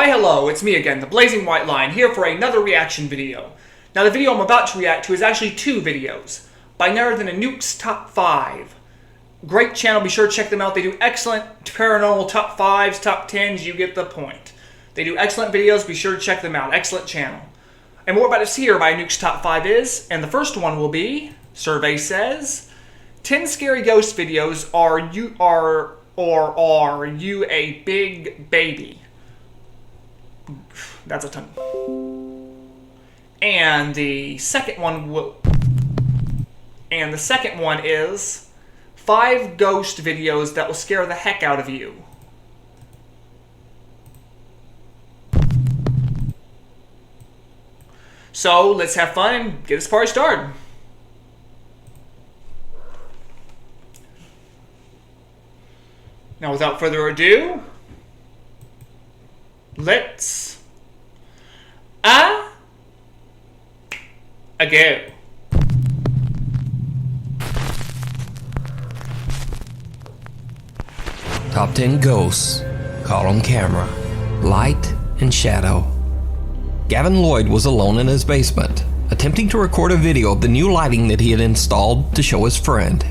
Why hello, it's me again, the Blazing White Line, here for another reaction video. Now the video I'm about to react to is actually two videos, by none other than a Nuke's Top 5. Great channel, be sure to check them out. They do excellent paranormal top 5s, top 10s, you get the point. They do excellent videos, be sure to check them out. Excellent channel. And what we're about to see here by Nuke's Top 5 is, and the first one will be, survey says, 10 scary ghost videos are you a big baby? That's a tongue. And the second one is 5 ghost videos that will scare the heck out of you. So let's have fun and get this party started. Now without further ado, let's go. Top 10 ghosts caught on camera. Light and shadow. Gavin Lloyd was alone in his basement, attempting to record a video of the new lighting that he had installed to show his friend.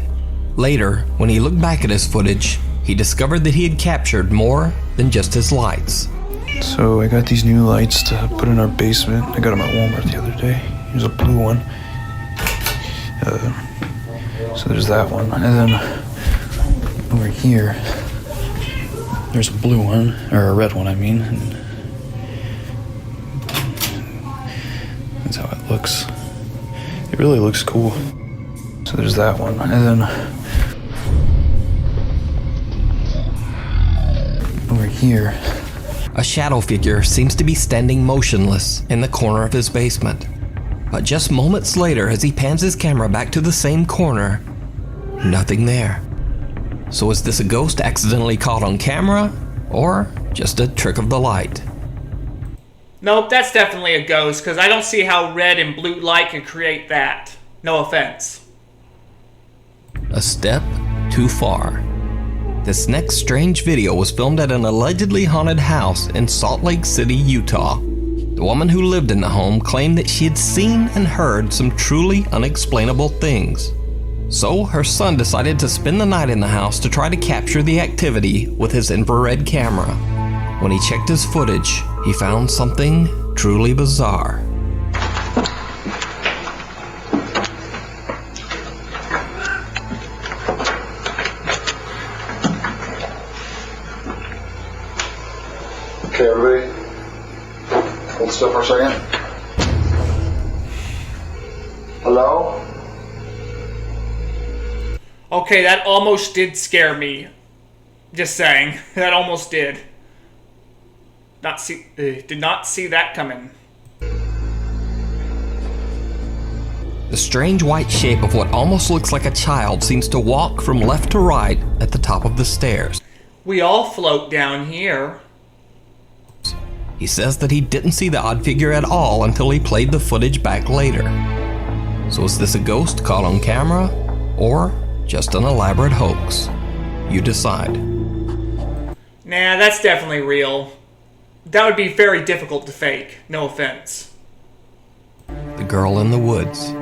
Later, when he looked back at his footage, he discovered that he had captured more than just his lights. So I got these new lights to put in our basement. I got them at Walmart the other day. Here's a blue one. So there's that one. And then over here, there's a blue one, or a red one, I mean. And that's how it looks. It really looks cool. So there's that one. And then over here, a shadow figure seems to be standing motionless in the corner of his basement. But just moments later, as he pans his camera back to the same corner, nothing there. So is this a ghost accidentally caught on camera, or just a trick of the light? Nope, that's definitely a ghost, because I don't see how red and blue light can create that. No offense. A step too far. This next strange video was filmed at an allegedly haunted house in Salt Lake City, Utah. The woman who lived in the home claimed that she had seen and heard some truly unexplainable things. So her son decided to spend the night in the house to try to capture the activity with his infrared camera. When he checked his footage, he found something truly bizarre. Okay, everybody, hold still for a second. Hello? Okay, that almost did scare me. Just saying, that almost did. Did not see that coming. The strange white shape of what almost looks like a child seems to walk from left to right at the top of the stairs. We all float down here. He says that he didn't see the odd figure at all until he played the footage back later. So is this a ghost caught on camera, or just an elaborate hoax? You decide. Nah, that's definitely real. That would be very difficult to fake, no offense. The Girl in the Woods.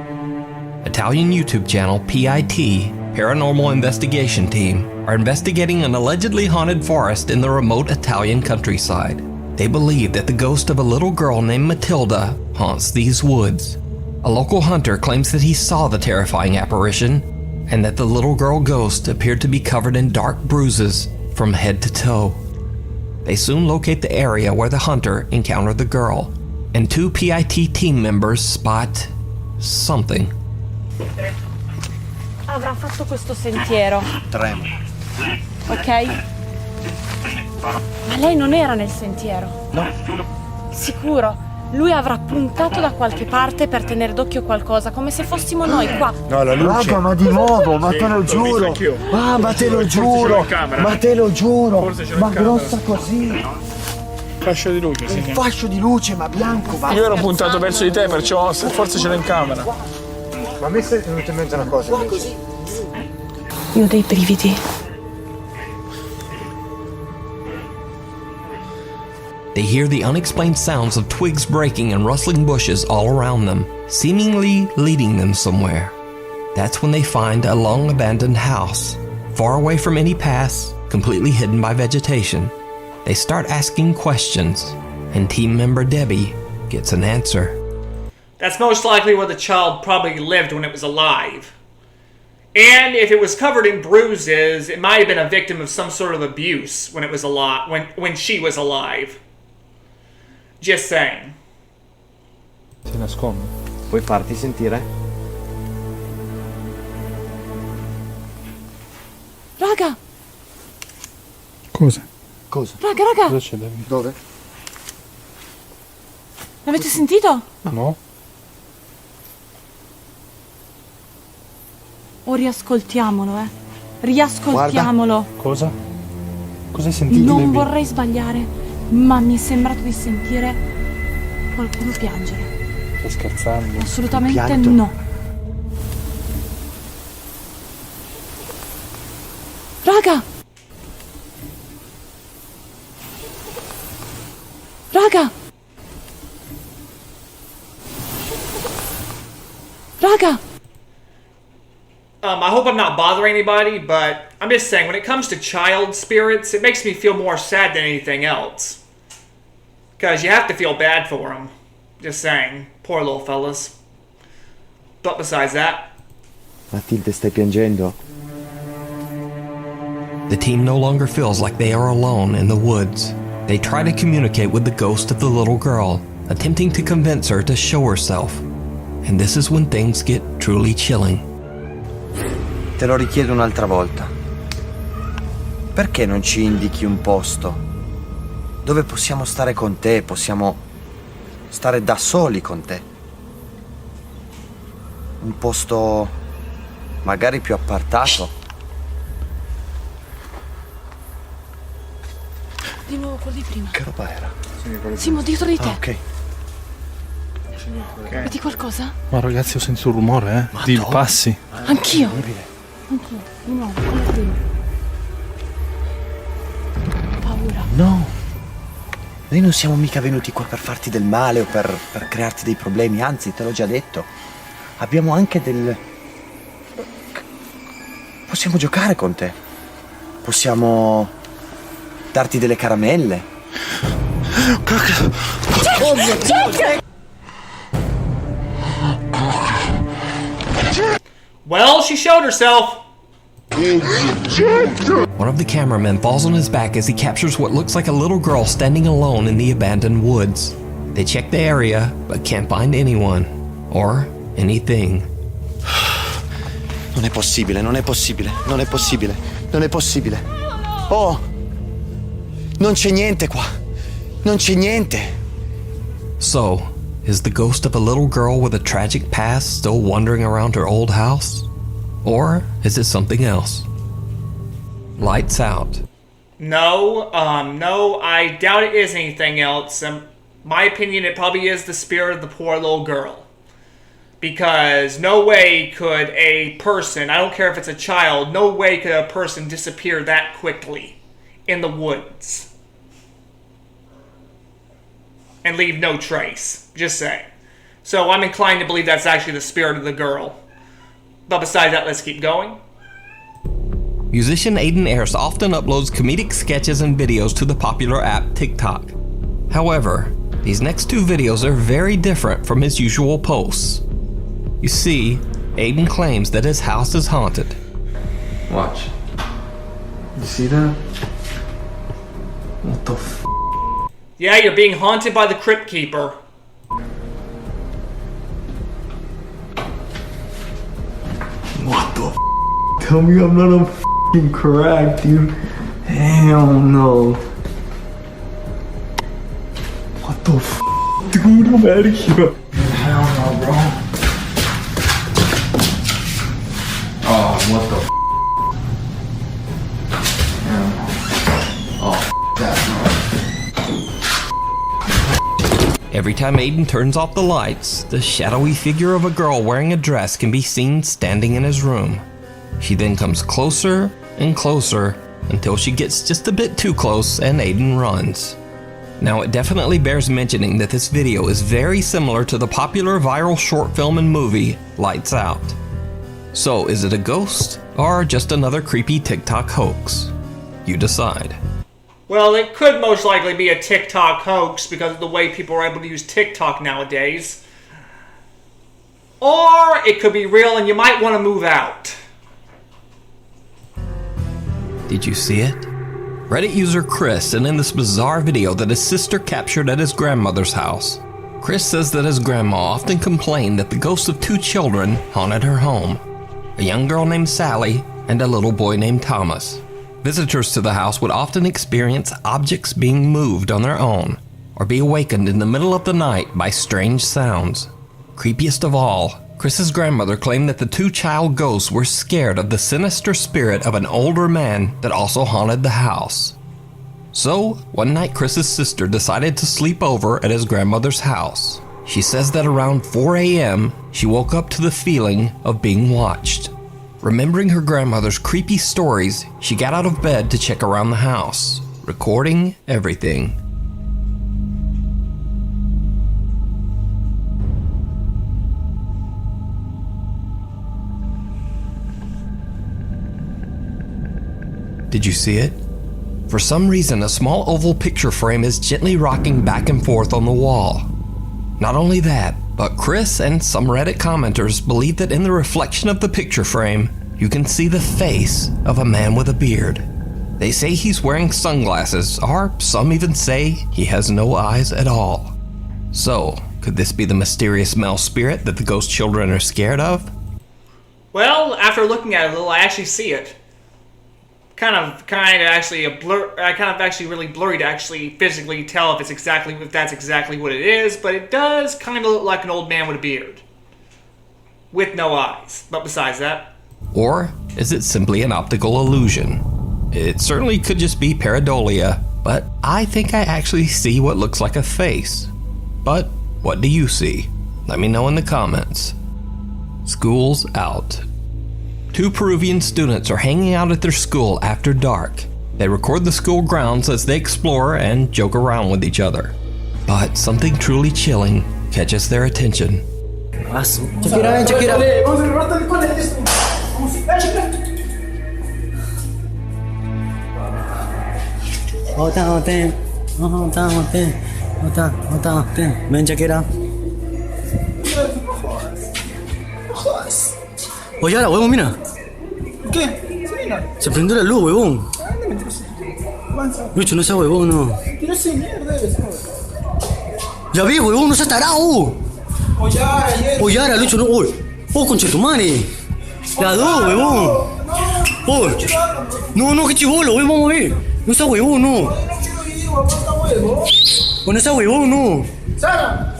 Italian YouTube channel PIT, Paranormal Investigation Team, are investigating an allegedly haunted forest in the remote Italian countryside. They believe that the ghost of a little girl named Matilda haunts these woods. A local hunter claims that he saw the terrifying apparition, and that the little girl ghost appeared to be covered in dark bruises from head to toe. They soon locate the area where the hunter encountered the girl, and 2 PIT team members spot something. Avrà fatto questo sentiero. Ok? Ma lei non era nel sentiero. No. Sicuro. Lui avrà puntato da qualche parte per tenere d'occhio qualcosa, come se fossimo noi qua. No, la luce. Raga, ma di nuovo, ma te lo giuro. Ah, ma te lo giuro. Ma te lo giuro. Ma grossa così. Fascio di luce, sì. Un fascio di luce, ma bianco. Ma io ero puntato verso di te, perciò forse ce l'ho in camera. Ma a me è venuta in mente una cosa. Così. Io ho dei brividi. They hear the unexplained sounds of twigs breaking and rustling bushes all around them, seemingly leading them somewhere. That's when they find a long abandoned house, far away from any paths, completely hidden by vegetation. They start asking questions, and team member Debbie gets an answer. That's most likely where the child probably lived when it was alive. And if it was covered in bruises, it might have been a victim of some sort of abuse when it was when she was alive. Just saying. Si nasconde. Puoi farti sentire? Raga, Cosa? Cosa? raga. Cosa c'è da dire? Dove? L'avete sentito? No? O riascoltiamolo, Riascoltiamolo. Cosa? Cosa hai sentito? Non Debbie? vorrei sbagliare, ma mi è sembrato di sentire qualcuno piangere. Stai scherzando? Assolutamente Pianto? no. Raga! Raga! Raga! I hope I'm not bothering anybody, but I'm just saying, when it comes to child spirits, it makes me feel more sad than anything else. Because you have to feel bad for them. Just saying. Poor little fellas. But besides that... Matilde, stai piangendo? The team no longer feels like they are alone in the woods. They try to communicate with the ghost of the little girl, attempting to convince her to show herself. And this is when things get truly chilling. Te lo richiedo un'altra volta. Perché non ci indichi un posto dove possiamo stare con te, possiamo stare da soli con te? Un posto magari più appartato. Di nuovo quello di prima. Che roba era? Simo, dietro di te. Ah, ok. Vedi qualcosa? Ma ragazzi, ho sentito un rumore, di no. passi. Anch'io. Anch'io. Di nuovo, quello di prima. Ho paura. No. Noi non siamo mica venuti qua per farti del male o per crearti dei problemi, anzi, te l'ho già detto. Abbiamo anche possiamo giocare con te. Possiamo darti delle caramelle. Well, she showed herself! One of the cameramen falls on his back as he captures what looks like a little girl standing alone in the abandoned woods. They check the area, but can't find anyone. Or anything. Non è possibile, non è possibile, non è possibile, non è possibile. Oh! Non c'è niente qua. Non c'è niente. So, is the ghost of a little girl with a tragic past still wandering around her old house? Or is it something else? Lights out. No, I doubt it is anything else. My opinion, it probably is the spirit of the poor little girl. Because no way could a person, I don't care if it's a child, no way could a person disappear that quickly in the woods. And leave no trace. Just saying. So I'm inclined to believe that's actually the spirit of the girl. But besides that, let's keep going. Musician Aiden Ayers often uploads comedic sketches and videos to the popular app TikTok. However, these next two videos are very different from his usual posts. You see, Aiden claims that his house is haunted. Watch. You see that? What the f? Yeah, you're being haunted by the Crypt Keeper. What the f? Tell me I'm not a f***ing crack, dude. Hell no. What the f? Dude, I'm out of here. Hell no, bro. Oh, what the f? Every time Aiden turns off the lights, the shadowy figure of a girl wearing a dress can be seen standing in his room. She then comes closer and closer until she gets just a bit too close and Aiden runs. Now, it definitely bears mentioning that this video is very similar to the popular viral short film and movie, Lights Out. So, is it a ghost, or just another creepy TikTok hoax? You decide. Well, it could most likely be a TikTok hoax because of the way people are able to use TikTok nowadays. Or it could be real and you might want to move out. Did you see it? Reddit user Chris sent in this bizarre video that his sister captured at his grandmother's house. Chris says that his grandma often complained that the ghosts of two children haunted her home, a young girl named Sally and a little boy named Thomas. Visitors to the house would often experience objects being moved on their own, or be awakened in the middle of the night by strange sounds. Creepiest of all, Chris's grandmother claimed that the two child ghosts were scared of the sinister spirit of an older man that also haunted the house. So, one night Chris's sister decided to sleep over at his grandmother's house. She says that around 4 a.m., she woke up to the feeling of being watched. Remembering her grandmother's creepy stories, she got out of bed to check around the house, recording everything. Did you see it? For some reason, a small oval picture frame is gently rocking back and forth on the wall. Not only that, but Chris and some Reddit commenters believe that in the reflection of the picture frame, you can see the face of a man with a beard. They say he's wearing sunglasses, or some even say he has no eyes at all. So, could this be the mysterious male spirit that the ghost children are scared of? Well, after looking at it a little, I actually see it. Kind of actually really blurry to actually physically tell if that's exactly what it is, but it does kind of look like an old man with a beard. With no eyes. But besides that. Or is it simply an optical illusion? It certainly could just be pareidolia, but I think I actually see what looks like a face. But what do you see? Let me know in the comments. School's out. Two Peruvian students are hanging out at their school after dark. They record the school grounds as they explore and joke around with each other. But something truly chilling catches their attention. Check it out. Man, check it out. Oye, ahora, huevón, mira. ¿Qué? Se prendió la luz, huevón. Lucho, no seas huevón, no. Tira ese mierda, Ya vi, huevón, no seas tarado. Oye, ahora, Lucho, no. Oh, conchetumare. La dos, huevón. Oh. No, qué chivolo, huevón, vamos a ver. No seas huevón, no. No seas huevón, no. Sara.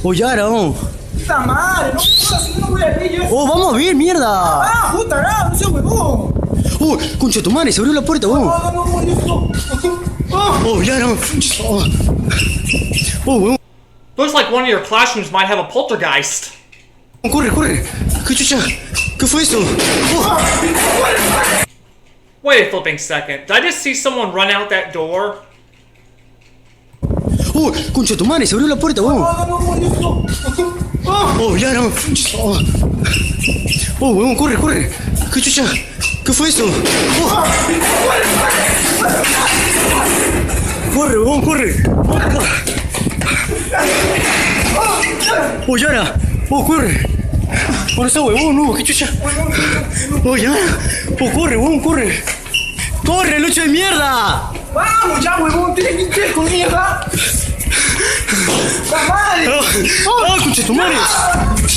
Oye, ahora, oh. Puta madre, no jodas, yo no voy a ver yo. Oh, vamos a ver, mierda. Ah, puta, no seas huevón. Oh, conchetumare, se abrió la puerta, huevón. Oh, ya no. Oh, huevón. Looks like one of your classrooms might have a poltergeist. Corre. ¿Qué chucha? ¿Qué fue eso? Oh. Wait a flipping second. Did I just see someone run out that door? Oh, conchetumare, se abrió la puerta, huevón. Oh, ya no. Oh, huevón, corre. ¿Qué chucha? ¿Qué fue eso? Oh. Corre, huevón, corre. Oh, Yara. Oh, corre. Ahora está huevón, no, qué chucha. Oh, Yara. Oh, corre, huevón, corre. ¡Corre, Lucho de mierda! Vamos ya, huevón, tienes que ir con mierda. ¡La madre! ¡Oh, conchetumare!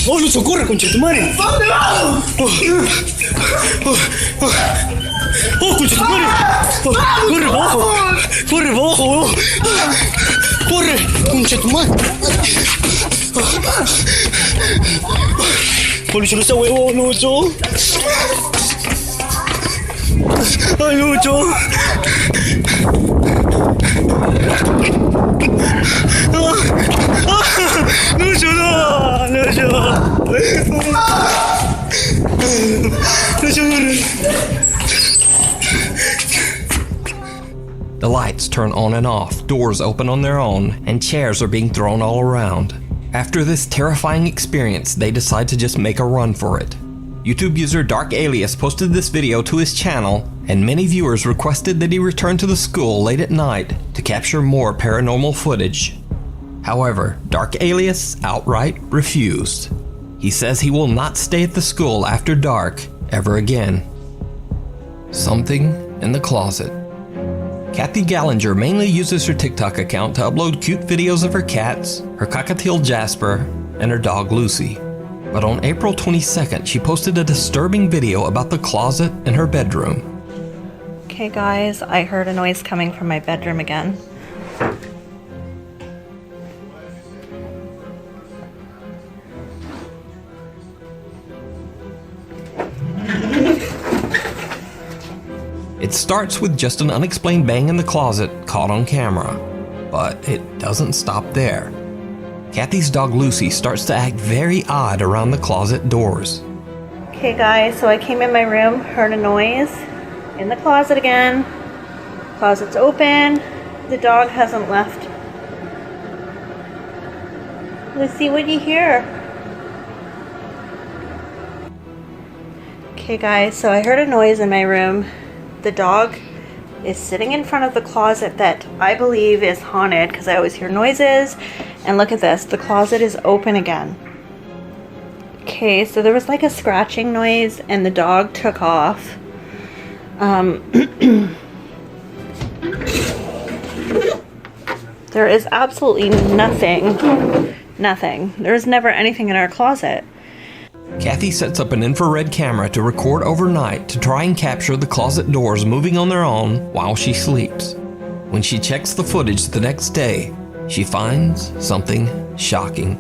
¡Oh, Lucho, corre, conchetumare! ¿Dónde vamos? ¡Oh, conchetumare! ¡Corre para abajo! ¡Huevón! ¡Corre, conchetumare! ¡Oh, Lucho, no está huevón, Lucho! ¡Ay, Lucho! ¡Lucho, no! The lights lights turn on and off, doors open on their own, and chairs are being thrown all around. After this terrifying experience, they decide to just make a run for it. YouTube user Dark Alias posted this video to his channel, and many viewers requested that he return to the school late at night to capture more paranormal footage. However, Dark Alias outright refused. He says he will not stay at the school after dark ever again. Something in the closet. Kathy Gallinger mainly uses her TikTok account to upload cute videos of her cats, her cockatiel Jasper, and her dog Lucy. But on April 22nd, she posted a disturbing video about the closet in her bedroom. Okay guys, I heard a noise coming from my bedroom again. It starts with just an unexplained bang in the closet caught on camera, but it doesn't stop there. Kathy's dog Lucy starts to act very odd around the closet doors. Okay guys, so I came in my room, heard a noise in the closet again. Closet's open. The dog hasn't left. Lucy, what do you hear? Okay guys, so I heard a noise in my room. The dog is sitting in front of the closet that I believe is haunted because I always hear noises. And look at this, the closet is open again. Okay, so there was like a scratching noise and the dog took off. There is absolutely nothing. There's never anything in our closet. Kathy sets up an infrared camera to record overnight to try and capture the closet doors moving on their own while she sleeps. When she checks the footage the next day, she finds something shocking.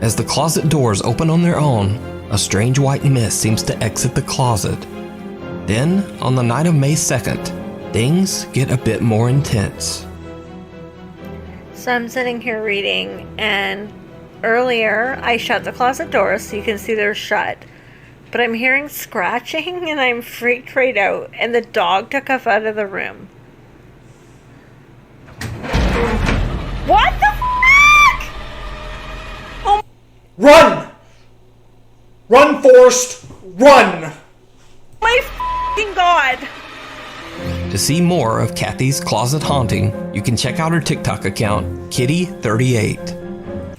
As the closet doors open on their own, a strange white mist seems to exit the closet. Then, on the night of May 2nd, things get a bit more intense. So I'm sitting here reading, and earlier I shut the closet doors so you can see they're shut. But I'm hearing scratching and I'm freaked right out, and the dog took off out of the room. What the fuck? Oh. Run! Run, Forrest! Run! My fucking god! To see more of Kathy's closet haunting, you can check out her TikTok account, Kitty38.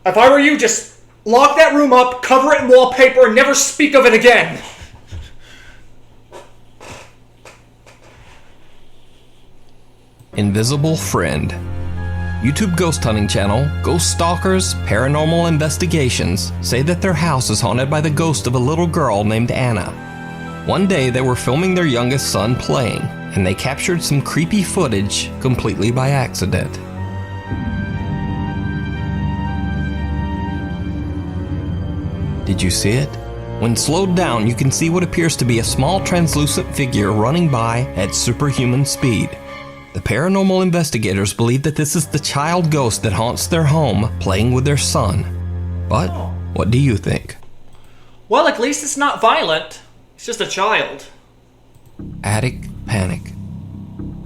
If I were you, just lock that room up, cover it in wallpaper, and never speak of it again. Invisible Friend. YouTube ghost hunting channel Ghost Stalkers Paranormal Investigations say that their house is haunted by the ghost of a little girl named Anna. One day they were filming their youngest son playing, and they captured some creepy footage completely by accident. Did you see it? When slowed down, you can see what appears to be a small translucent figure running by at superhuman speed. The paranormal investigators believe that this is the child ghost that haunts their home, playing with their son. But what do you think? Well, at least it's not violent. It's just a child. Attic Panic.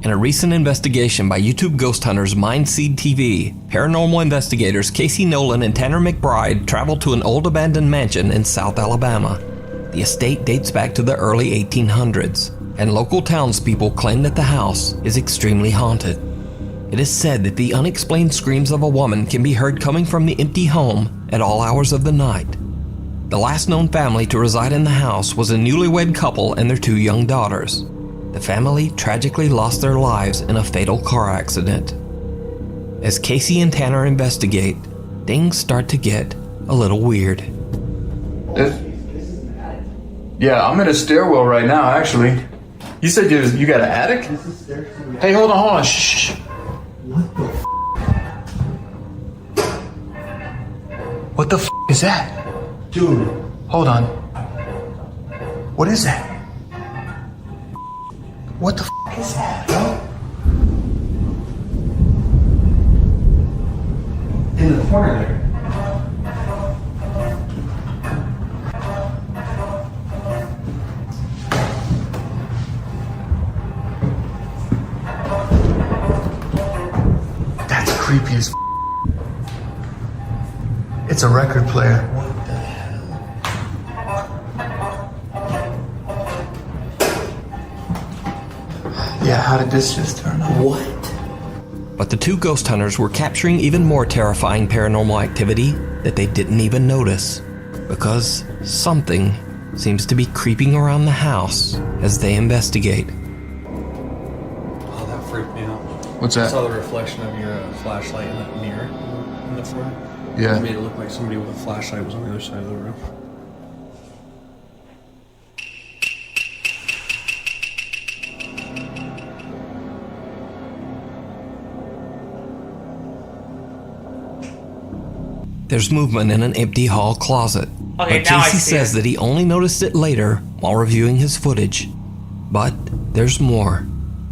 In a recent investigation by YouTube ghost hunters Mindseed TV, paranormal investigators Casey Nolan and Tanner McBride traveled to an old abandoned mansion in South Alabama. The estate dates back to the early 1800s, and local townspeople claim that the house is extremely haunted. It is said that the unexplained screams of a woman can be heard coming from the empty home at all hours of the night. The last known family to reside in the house was a newlywed couple and their 2 young daughters. The family tragically lost their lives in a fatal car accident. As Casey and Tanner investigate, things start to get a little weird. Yeah, I'm in a stairwell right now, actually. You said you got an attic? Hey, hold on. Shh. What the f is that? Dude. Hold on. What is that? What the f is that, bro? In the corner there. That's creepy as f. It's a record player. What the hell? Yeah, how did this just turn on? What? But the 2 ghost hunters were capturing even more terrifying paranormal activity that they didn't even notice, because something seems to be creeping around the house as they investigate. Oh, that freaked me out. What's I that? saw the reflection of your flashlight in that mirror in the front. Yeah. It made it look like somebody with a flashlight was on the other side of the room. There's movement in an empty hall closet. Okay, but now I Casey see says it. that he only noticed it later while reviewing his footage. But there's more.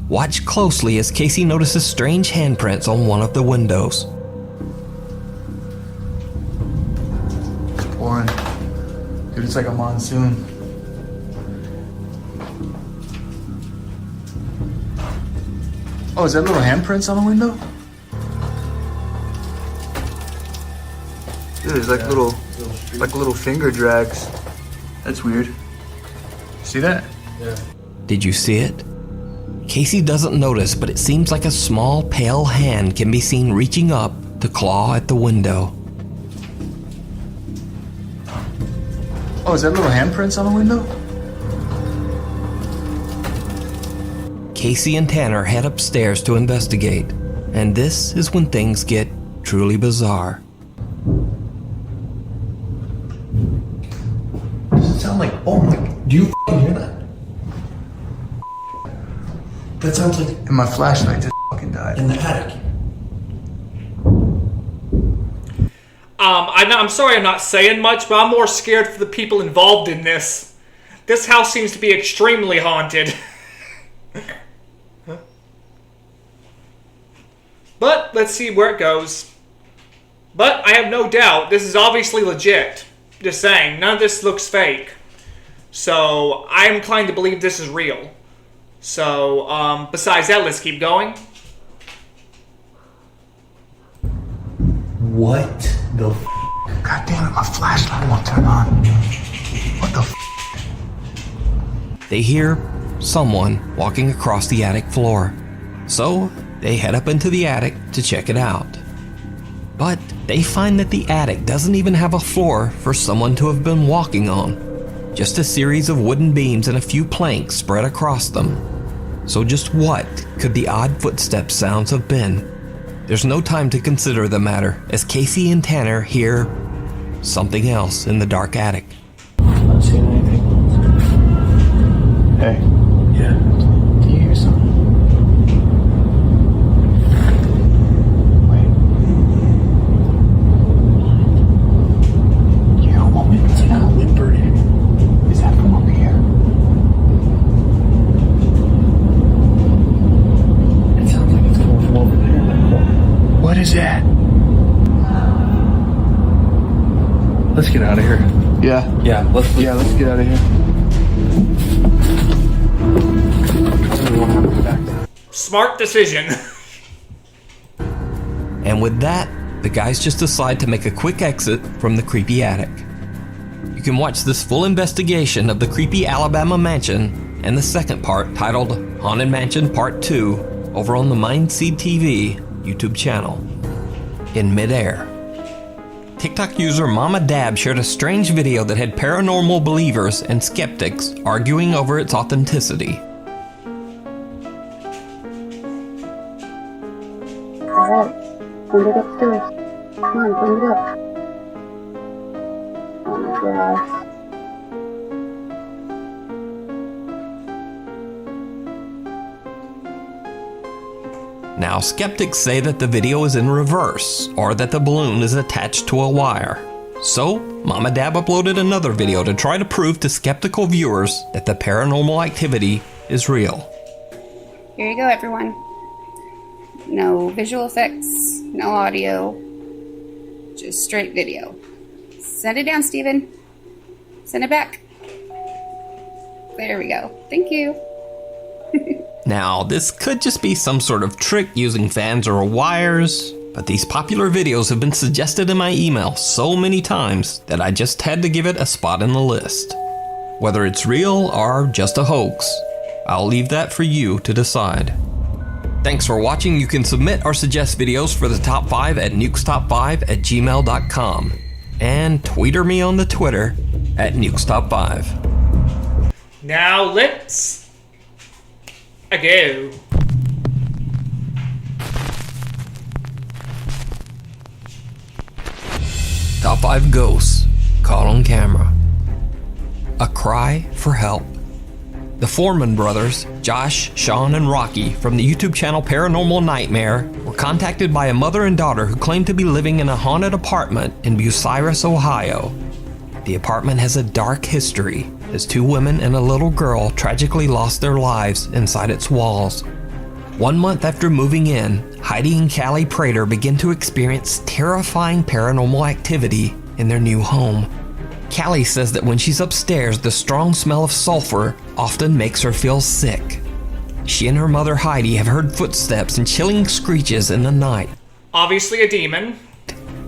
Watch closely as Casey notices strange handprints on one of the windows. It's pouring. Dude, it's like a monsoon. Oh, is that little handprints on the window? Dude, it's like little finger drags. That's weird. See that? Yeah. Did you see it? Casey doesn't notice, but it seems like a small, pale hand can be seen reaching up to claw at the window. Oh, is that little handprints on the window? Casey and Tanner head upstairs to investigate, and this is when things get truly bizarre. Does it sound like, oh my, do you f***ing hear that? That sounds like... And my flashlight just fucking died. In the attic. I'm sorry I'm not saying much, but I'm more scared for the people involved in this. This house seems to be extremely haunted. But let's see where it goes. But I have no doubt this is obviously legit. Just saying, none of this looks fake. So I'm inclined to believe this is real. So besides that, let's keep going. What the f? God damn it, my flashlight won't turn on. What the f? They hear someone walking across the attic floor. So they head up into the attic to check it out. But they find that the attic doesn't even have a floor for someone to have been walking on. Just a series of wooden beams and a few planks spread across them. So just what could the odd footstep sounds have been? There's no time to consider the matter as Casey and Tanner hear something else in the dark attic. Not seeing anything. Hey. Yeah. Do you hear something? Wait. You hear a woman? It's like a whimpering. Is that from over here? It sounds like it's coming from over there in that corner. What is that? Let's get out of here. Yeah. Let's get out of here. Smart decision. And with that, the guys just decide to make a quick exit from the creepy attic. You can watch this full investigation of the creepy Alabama mansion and the second part, titled Haunted Mansion Part 2, over on the Mindseed TV YouTube channel. In midair. TikTok user Mama Dab shared a strange video that had paranormal believers and skeptics arguing over its authenticity. Alright, send it upstairs. Come on, bring it up. Oh my gosh. Now, skeptics say that the video is in reverse, or that the balloon is attached to a wire. So, Mama Dab uploaded another video to try to prove to skeptical viewers that the paranormal activity is real. Here you go, everyone. No visual effects, no audio, just straight video. Send it down, Steven. Send it back. There we go. Thank you. Now, this could just be some sort of trick using fans or wires, but these popular videos have been suggested in my email so many times that I just had to give it a spot in the list. Whether it's real or just a hoax, I'll leave that for you to decide. Thanks for watching. You can submit or suggest videos for the top 5 at nukestop5@gmail.com and tweeter me on the Twitter at nukestop5. Now let's go. Top 5 ghosts caught on camera. A cry for help. The Foreman brothers, Josh, Sean, and Rocky from the YouTube channel Paranormal Nightmare were contacted by a mother and daughter who claimed to be living in a haunted apartment in Bucyrus, Ohio. The apartment has a dark history, as 2 women and a little girl tragically lost their lives inside its walls. 1 month after moving in, Heidi and Callie Prater begin to experience terrifying paranormal activity in their new home. Callie says that when she's upstairs, the strong smell of sulfur often makes her feel sick. She and her mother Heidi have heard footsteps and chilling screeches in the night. Obviously a demon.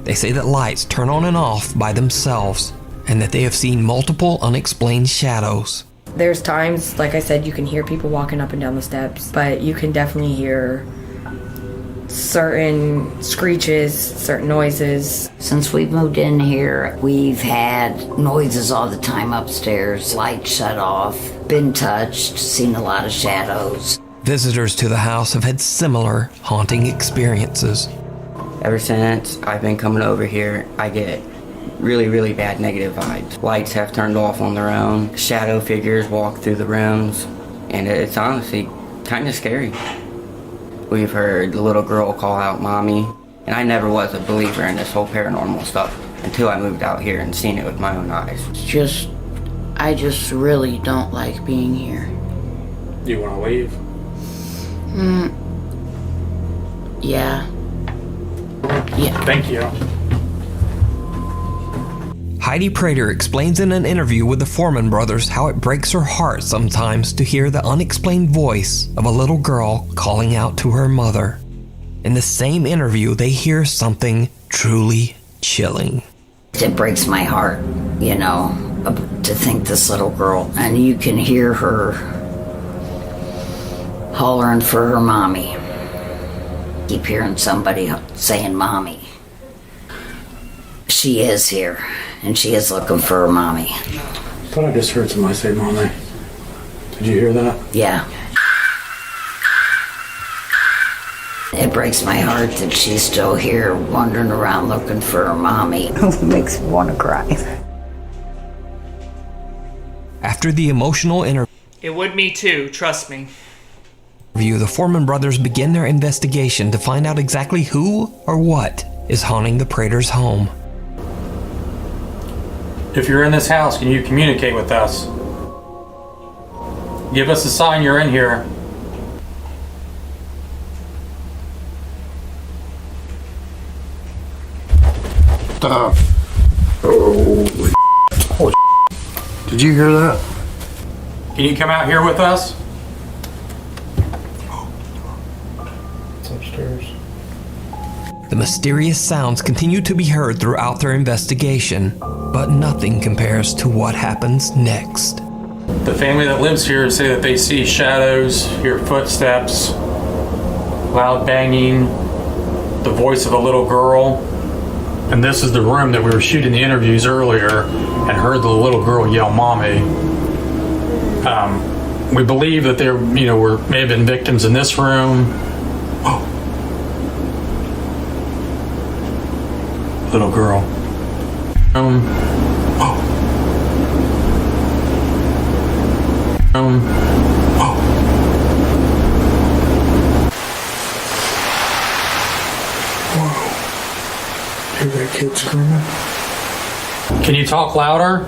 They say that lights turn on and off by themselves, and that they have seen multiple unexplained shadows. There's times, like I said, you can hear people walking up and down the steps, but you can definitely hear certain screeches, certain noises. Since we've moved in here, we've had noises all the time upstairs, lights shut off, been touched, seen a lot of shadows. Visitors to the house have had similar haunting experiences. Ever since I've been coming over here, I get really bad negative vibes. Lights have turned off on their own, shadow figures walk through the rooms, and it's honestly kind of scary. We've heard the little girl call out mommy, and I never was a believer in this whole paranormal stuff until I moved out here and seen it with my own eyes. I just really don't like being here. Do you want to leave? Yeah. Thank you. Heidi Prater explains in an interview with the Foreman brothers how it breaks her heart sometimes to hear the unexplained voice of a little girl calling out to her mother. In the same interview, they hear something truly chilling. It breaks my heart, you know, to think this little girl, and you can hear her hollering for her mommy. Keep hearing somebody saying mommy. She is here, and she is looking for her mommy. I thought I just heard somebody say mommy. Did you hear that? Yeah. It breaks my heart that she's still here, wandering around looking for her mommy. It makes me want to cry. After the emotional interview, It would me too, trust me. the Foreman brothers begin their investigation to find out exactly who or what is haunting the Praters' home. If you're in this house, can you communicate with us? Give us a sign you're in here. Stop. Holy Did you hear that? Can you come out here with us? It's upstairs. The mysterious sounds continue to be heard throughout their investigation, but nothing compares to what happens next. The family that lives here say that they see shadows, hear footsteps, loud banging, the voice of a little girl, And this is the room that we were shooting the interviews earlier and heard the little girl yell, "Mommy." We believe that there, may have been victims in this room. Oh. Little girl. Oh. Oh. Whoa. Hear that kid screaming? Can you talk louder?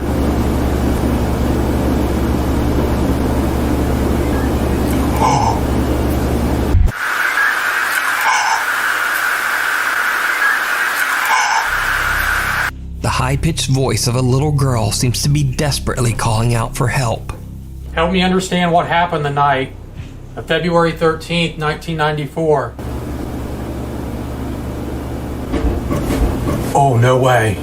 The high-pitched voice of a little girl seems to be desperately calling out for help. Help me understand what happened the night of February 13th, 1994. Oh, no way.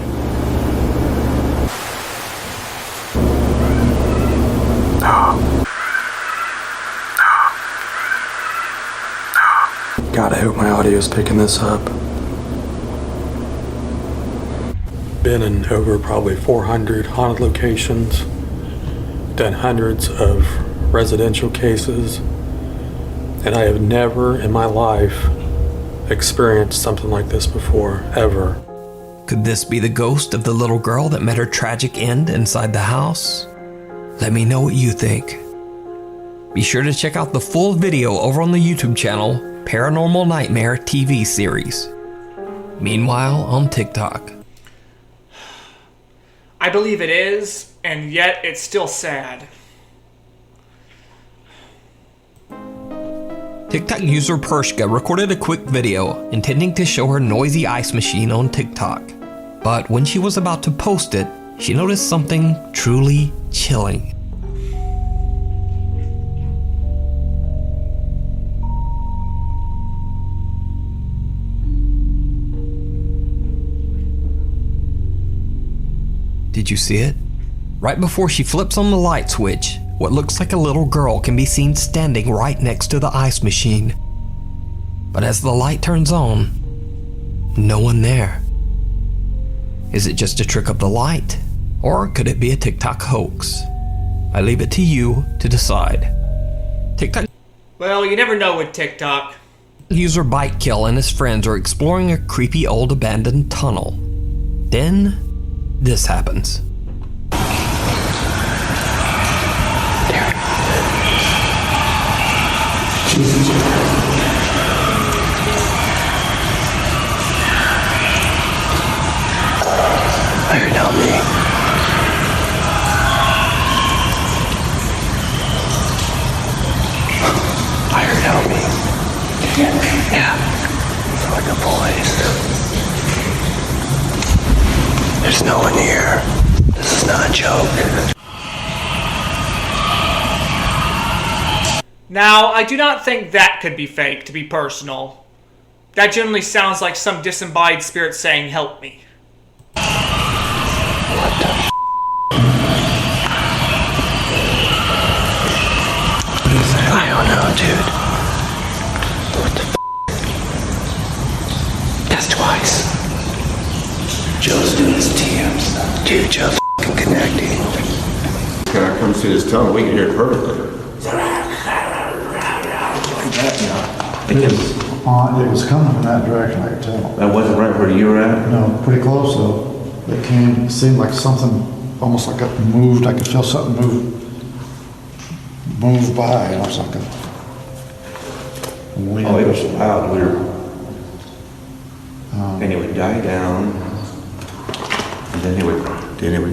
God, I hope my audio is picking this up. Been in over probably 400 haunted locations, done hundreds of residential cases, and I have never in my life experienced something like this before, ever. Could this be the ghost of the little girl that met her tragic end inside the house? Let me know what you think. Be sure to check out the full video over on the YouTube channel, Paranormal Nightmare TV series. Meanwhile, on TikTok. I believe it is, and yet it's still sad. TikTok user Pershka recorded a quick video intending to show her noisy ice machine on TikTok. But when she was about to post it, she noticed something truly chilling. Did you see it? Right before she flips on the light switch, what looks like a little girl can be seen standing right next to the ice machine. But as the light turns on, no one there. Is it just a trick of the light? Or could it be a TikTok hoax? I leave it to you to decide. TikTok. Well, you never know with TikTok. User Bitekill and his friends are exploring a creepy old abandoned tunnel. Then, this happens. I heard help me. I heard help me. Yeah. It's like a voice. There's no one here. This is not a joke. Now, I do not think that could be fake, to be personal. That generally sounds like some disembodied spirit saying, "Help me." I don't know, dude. What the That's twice. Joe's doing his TMs. Dude, Joe's f***ing connecting. Guy comes through this tunnel, we can hear it perfectly. It was coming from that direction, I could tell. That wasn't right where you were at? No, pretty close though. It seemed like something, almost like it moved. I could feel something move by, or something. Oh, it was loud. And it would die down, and then it would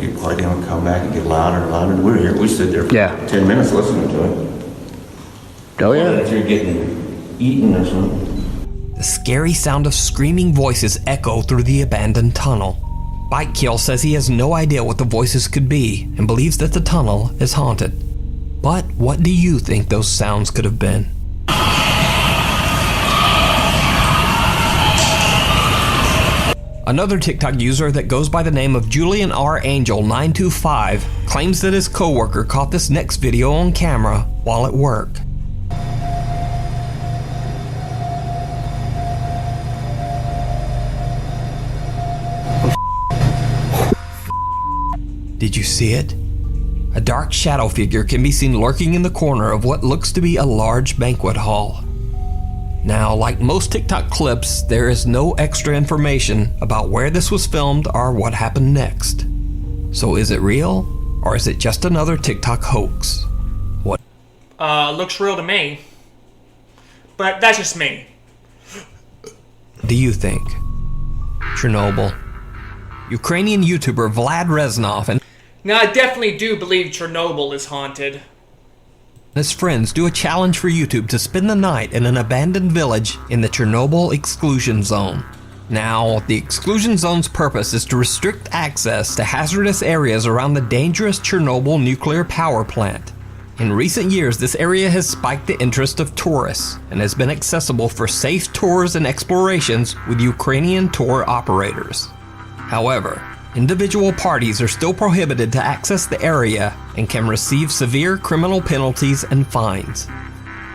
get quiet, and it would come back and get louder and louder. And we were here. We stood there for 10 minutes listening to it. Oh yeah. If you're getting eaten or something. The scary sound of screaming voices echo through the abandoned tunnel. Bitekill says he has no idea what the voices could be and believes that the tunnel is haunted. But what do you think those sounds could have been? Another TikTok user that goes by the name of Julian R. Angel 925 claims that his coworker caught this next video on camera while at work. Did you see it? A dark shadow figure can be seen lurking in the corner of what looks to be a large banquet hall. Now, like most TikTok clips, there is no extra information about where this was filmed or what happened next. So is it real, or is it just another TikTok hoax? What? Looks real to me. But that's just me. Do you think? Chernobyl. Ukrainian YouTuber Vlad Reznov and Now, I definitely do believe Chernobyl is haunted. his friends do a challenge for YouTube to spend the night in an abandoned village in the Chernobyl exclusion zone. Now, the exclusion zone's purpose is to restrict access to hazardous areas around the dangerous Chernobyl nuclear power plant. In recent years, this area has spiked the interest of tourists and has been accessible for safe tours and explorations with Ukrainian tour operators. However, individual parties are still prohibited to access the area and can receive severe criminal penalties and fines.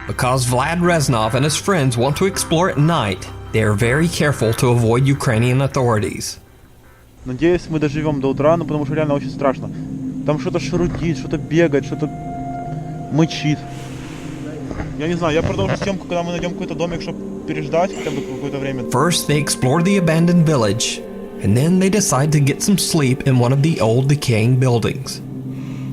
Because Vlad Reznov and his friends want to explore at night, they are very careful to avoid Ukrainian authorities. Надеюсь, мы доживем до утра, но потому что реально очень страшно. Там что-то шарудит, что-то бегает, что-то мычит. Я не знаю, я продолжу съемку, когда мы найдем какой-то домик, чтобы переждать хотя бы какое-то время. First, they explore the abandoned village, and then they decide to get some sleep in one of the old decaying buildings.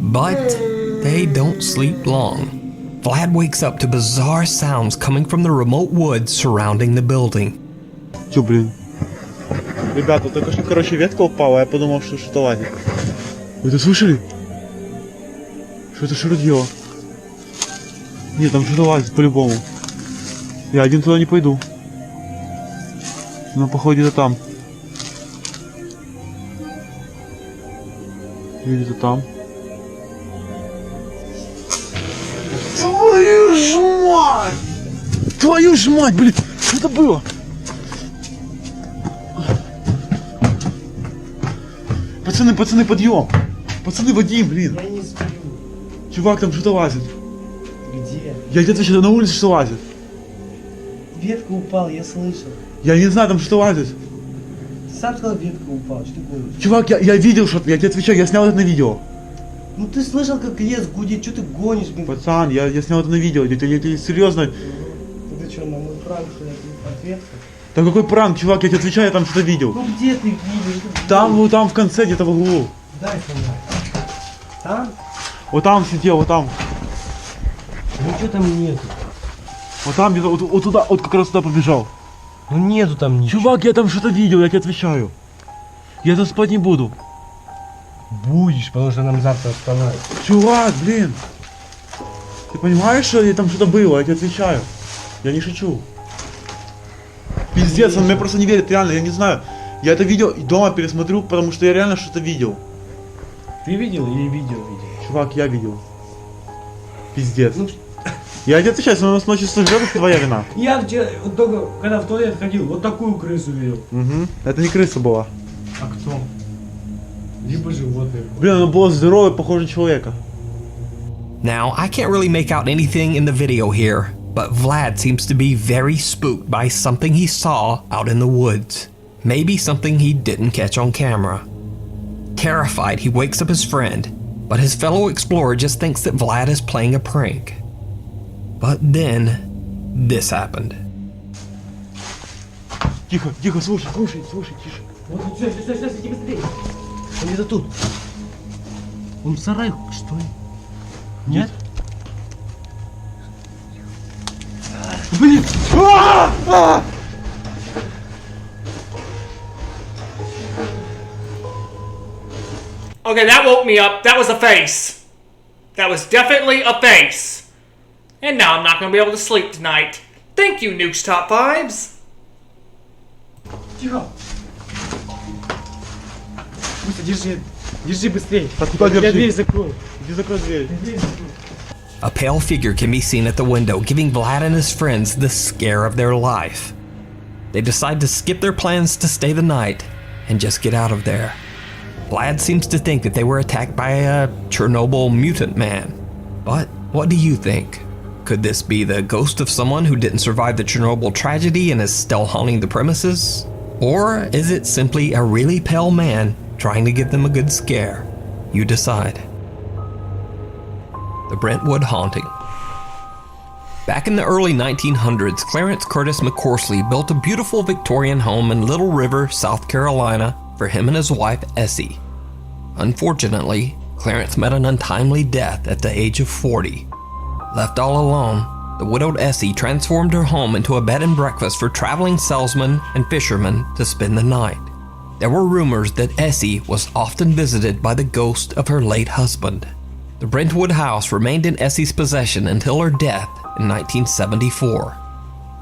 But they don't sleep long. Vlad wakes up to bizarre sounds coming from the remote woods surrounding the building. Чё, блин? Ребята, только что, короче, ветка упала, я подумал, что что-то лазит. Вы это слышали? Что-то шарудило. Нет, там что-то лазит по-любому. Я один туда не пойду. Но походу где-то там. Или где-то там. Твою ж мать! Твою ж мать, блин! Что это было? Пацаны, подъем! Пацаны, Вадим, блин! Я не сплю. Чувак, там что-то лазит. Где? Я где-то сейчас на улице что лазит. Ветка упала, я слышал. Я не знаю, там что лазит. Ты сам сказал, ветка упала, что ты говоришь? Чувак, я видел что-то, я тебе отвечаю, я снял это на видео. Ну ты слышал, как лес гудит, что ты гонишь, блин? Пацан, я снял это на видео, я тебе серьезно. Ты что, на мой пранк, что я ответил? Да какой пранк, чувак, я тебе отвечаю, я там что-то видел. Ну где ты видишь? Там, вот там в конце, где-то в углу. Дай фонарь. Там? Вот там сидел, вот там. Ничего там нету. Вот там где-то, вот туда, вот как раз туда побежал. Ну нету там ничего. Чувак, я там что-то видел, я тебе отвечаю. Я там спать не буду. Будешь, потому что нам завтра вставать. Чувак, блин. Ты понимаешь, что там что-то было, я тебе отвечаю. Я не шучу. Пиздец, он мне просто не верит, реально, я не знаю. Я это видео и дома пересмотрю, потому что я реально что-то видел. Ты видел или видео видел? Чувак, я видел. Пиздец. Я тебе отвечаю, если у нас ночью сожрет, это твоя вина. Я вчера, вот только когда в туалет ходил, вот такую крысу видел. Угу. Это не крыса была. А кто? Либо животное. Блин, она была здоровая, похожа на человека. Now, I can't really make out anything in the video here, but Vlad seems to be very spooked by something he saw out in the woods. Maybe something he didn't catch on camera. Terrified, he wakes up his friend, but his fellow explorer just thinks that Vlad is playing a prank. But then, this happened. Тихо, тихо, слушай, тише. Вот, стой, иди быстрее. Он где-то тут. Он в сарае, что ли? Нет? Блин! Okay, that woke me up. That was a face. That was definitely a face. And now I'm not going to be able to sleep tonight. Thank you, Nuke's Top 5s. Тихо. Держи быстрее. А куда держи? Я дверь закрою. Иди закрой дверь. A pale figure can be seen at the window, giving Vlad and his friends the scare of their life. They decide to skip their plans to stay the night and just get out of there. Vlad seems to think that they were attacked by a Chernobyl mutant man. But what do you think? Could this be the ghost of someone who didn't survive the Chernobyl tragedy and is still haunting the premises? Or is it simply a really pale man trying to give them a good scare? You decide. The Brentwood Haunting. Back in the early 1900s, Clarence Curtis McCorsley built a beautiful Victorian home in Little River, South Carolina, for him and his wife, Essie. Unfortunately, Clarence met an untimely death at the age of 40. Left all alone, the widowed Essie transformed her home into a bed and breakfast for traveling salesmen and fishermen to spend the night. There were rumors that Essie was often visited by the ghost of her late husband. The Brentwood house remained in Essie's possession until her death in 1974.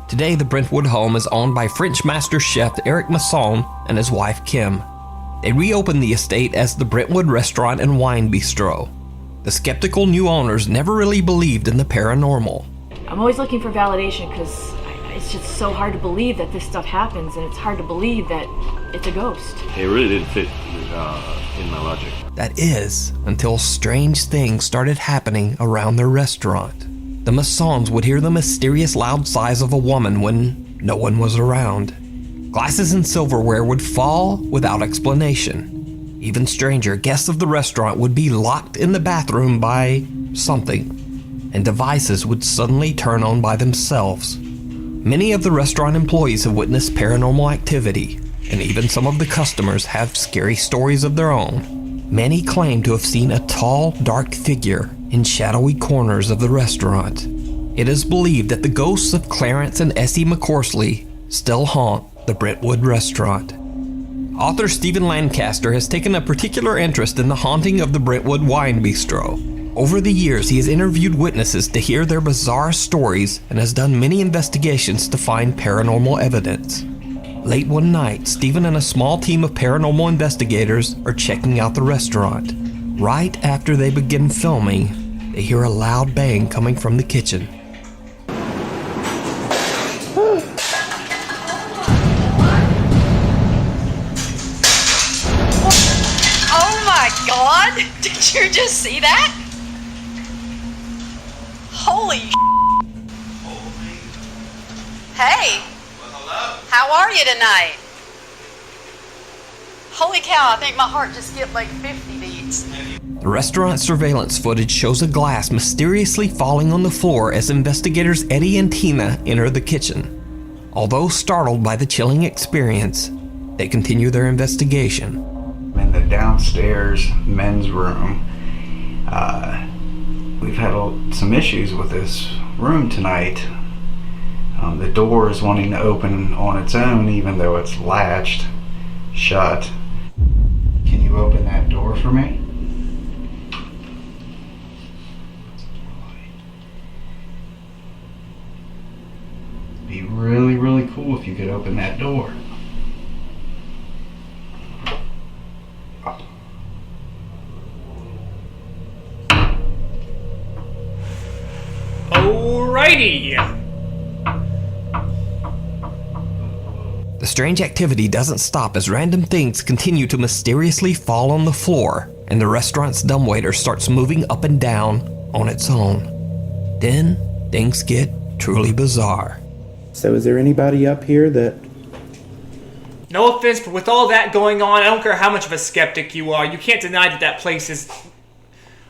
Today, the Brentwood home is owned by French master chef Eric Masson and his wife Kim. They reopened the estate as the Brentwood Restaurant and Wine Bistro. The skeptical new owners never really believed in the paranormal. I'm always looking for validation because it's just so hard to believe that this stuff happens, and it's hard to believe that it's a ghost. It really didn't fit in my logic. That is, until strange things started happening around their restaurant. The Massons would hear the mysterious loud sighs of a woman when no one was around. Glasses and silverware would fall without explanation. Even stranger, guests of the restaurant would be locked in the bathroom by something, and devices would suddenly turn on by themselves. Many of the restaurant employees have witnessed paranormal activity, and even some of the customers have scary stories of their own. Many claim to have seen a tall, dark figure in shadowy corners of the restaurant. It is believed that the ghosts of Clarence and Essie McCorsley still haunt the Brentwood restaurant. Author Stephen Lancaster has taken a particular interest in the haunting of the Brentwood Wine Bistro. Over the years, he has interviewed witnesses to hear their bizarre stories and has done many investigations to find paranormal evidence. Late one night, Stephen and a small team of paranormal investigators are checking out the restaurant. Right after they begin filming, they hear a loud bang coming from the kitchen. Oh my God! Did you just see that? Holy Hey! How are you tonight? Holy cow, I think my heart just skipped like 50 beats. The restaurant surveillance footage shows a glass mysteriously falling on the floor as investigators Eddie and Tina enter the kitchen. Although startled by the chilling experience, they continue their investigation. In the downstairs men's room, we've had some issues with this room tonight. The door is wanting to open on its own even though it's latched shut. Can you open that door for me? It'd be really, really cool if you could open that door. Alrighty. The strange activity doesn't stop as random things continue to mysteriously fall on the floor, and the restaurant's dumbwaiter starts moving up and down on its own. Then, things get truly bizarre. So is there anybody up here that... No offense, but with all that going on, I don't care how much of a skeptic you are, you can't deny that that place is...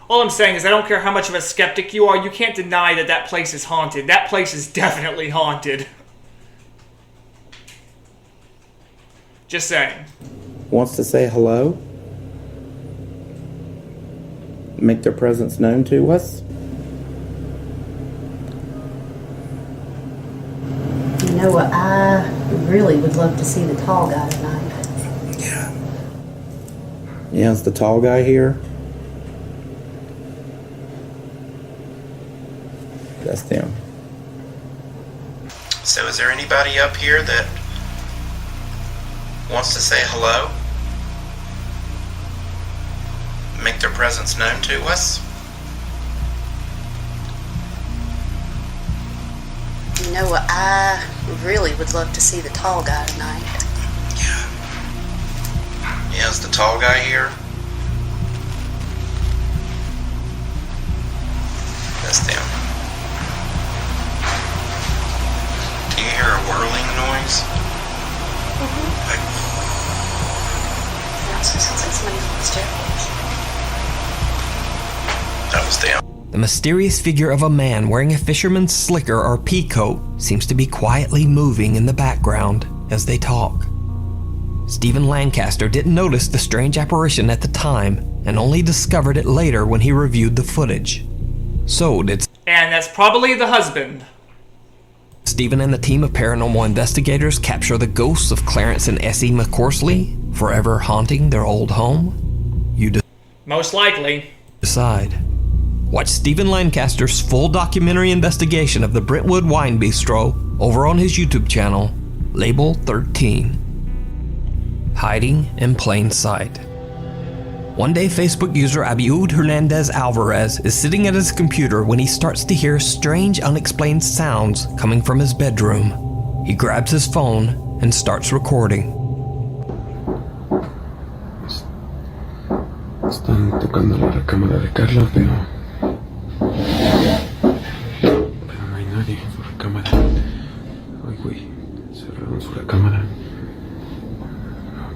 All I'm saying is I don't care how much of a skeptic you are, you can't deny that that place is haunted. That place is definitely haunted. Just saying. wants to say hello? Make their presence known to us? You know what, I really would love to see the tall guy tonight. Yeah, is the tall guy here? That's them. So is there anybody up here that wants to say hello? Make their presence known to us? You know what, I really would love to see the tall guy tonight. Yeah, is the tall guy here? That's them. Do you hear a whirling noise? It sounds like somebody on the staircase. this damn. The mysterious figure of a man wearing a fisherman's slicker or pea coat seems to be quietly moving in the background as they talk. Stephen Lancaster didn't notice the strange apparition at the time and only discovered it later when he reviewed the footage. So did... And that's probably the husband. Stephen and the team of paranormal investigators capture the ghosts of Clarence and Essie McCorsley, forever haunting their old home? You most likely. Decide. Watch Stephen Lancaster's full documentary investigation of the Brentwood Wine Bistro over on his YouTube channel, Label 13. Hiding in plain sight. One day, Facebook user Abiud Hernandez Alvarez is sitting at his computer when he starts to hear strange, unexplained sounds coming from his bedroom. He grabs his phone and starts recording. Están tocando la recámara de Carla, pero no hay nadie en su recámara. Ay, güey, cerraron su recámara.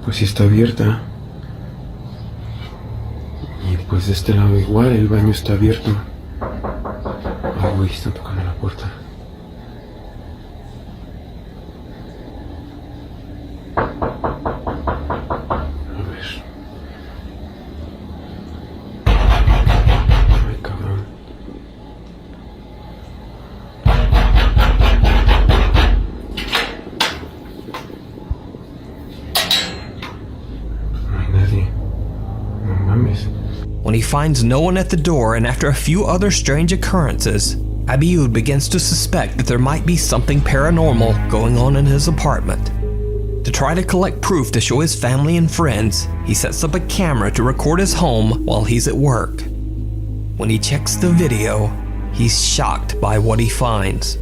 Pues sí está abierta. Y pues de este lado igual, el baño está abierto. Ay, güey, están tocando la puerta. When he finds no one at the door and after a few other strange occurrences, Abiud begins to suspect that there might be something paranormal going on in his apartment. To try to collect proof to show his family and friends, he sets up a camera to record his home while he's at work. When he checks the video, he's shocked by what he finds.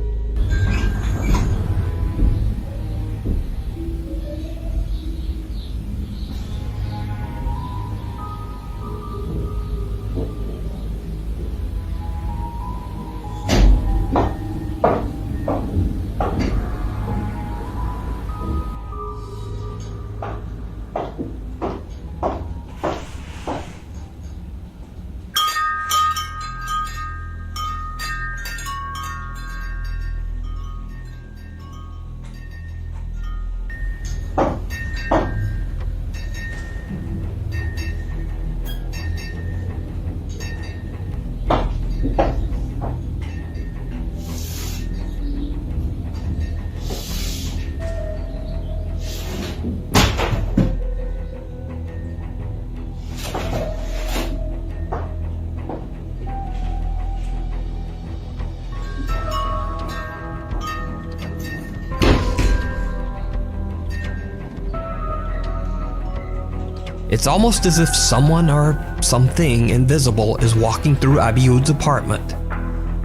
It's almost as if someone or something invisible is walking through Abiud's apartment.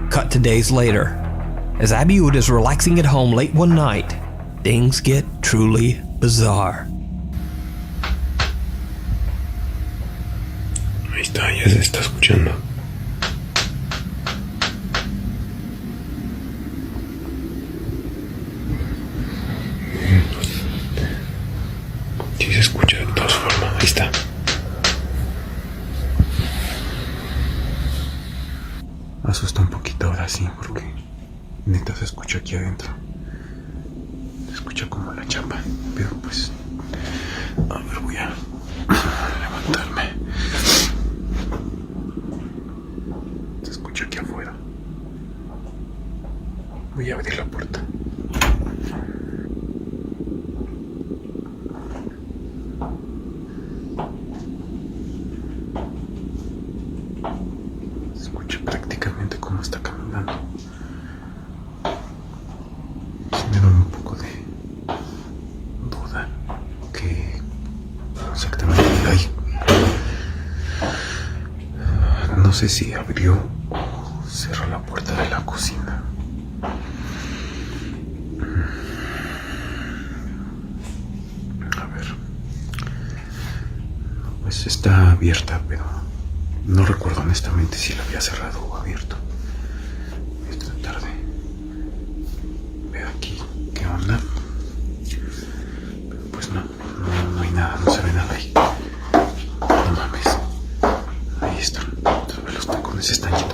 Cut to days later. As Abiud is relaxing at home late one night, things get truly bizarre. Ahí está, ya se está escuchando. Sí se escucha de todas formas, ahí está. Asusta un poquito ahora sí, porque neta se escucha aquí adentro. Se escucha como la chapa, pero pues... A ver, voy a levantarme. Se escucha aquí afuera. Voy a abrir la puerta. Escucho prácticamente cómo está caminando. Sí me da un poco de duda que exactamente hay. No sé si abrió o cerró la puerta de la cocina. A ver. Pues está abierta, pero no recuerdo honestamente si la había cerrado o abierto. Voy a tratar de ver aquí qué onda. Pero pues no hay nada, no se ve nada ahí. No mames. Ahí están. Otra vez los tacones están llenos.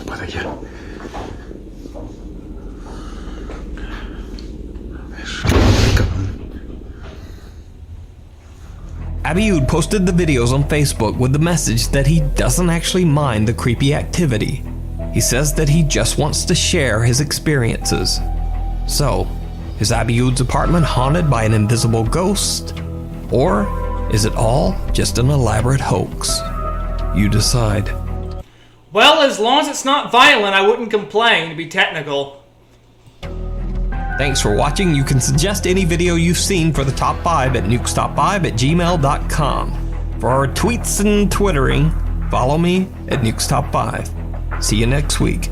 Abiud posted the videos on Facebook with the message that he doesn't actually mind the creepy activity. He says that he just wants to share his experiences. So, is Abiud's apartment haunted by an invisible ghost? Or is it all just an elaborate hoax? You decide. Well, as long as it's not violent, I wouldn't complain, to be technical. Thanks for watching. You can suggest any video you've seen for the top 5 at nukestop5@gmail.com. For our tweets and twittering, follow me at nukestop5. See you next week.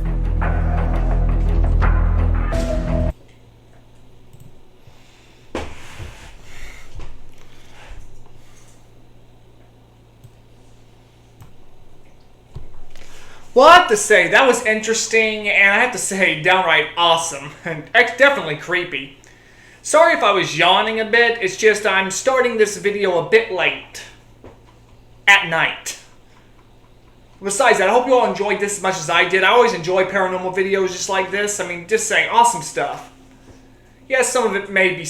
Well, I have to say, that was interesting, and I have to say, downright awesome, and definitely creepy. Sorry if I was yawning a bit, it's just I'm starting this video a bit late. At night. Besides that, I hope you all enjoyed this as much as I did. I always enjoy paranormal videos just like this. I mean, just saying, awesome stuff. Yes, some of it may be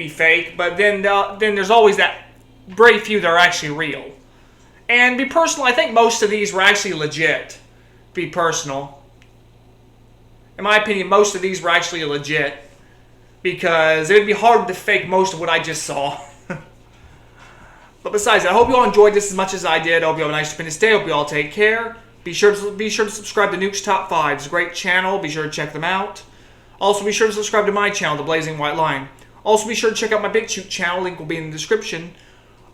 fake, but then there's always that brave few that are actually real. And be personal, I think most of these were actually legit. Be personal. In my opinion, most of these were actually legit. Because it would be hard to fake most of what I just saw. But besides that, I hope you all enjoyed this as much as I did. I hope you have a nice stupendous day. I hope you all take care. Be sure to subscribe to Nuke's Top 5. It's a great channel. Be sure to check them out. Also, be sure to subscribe to my channel, The Blazing White Line. Also, be sure to check out my BitChute channel. Link will be in the description.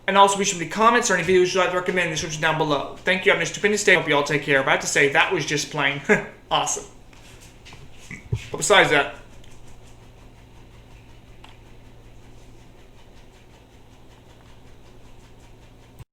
And also, be sure to leave comments or any videos you'd like to recommend in the description down below. Thank you. Have a nice stupendous day. I hope you all take care. But I have to say, that was just plain awesome. But besides that,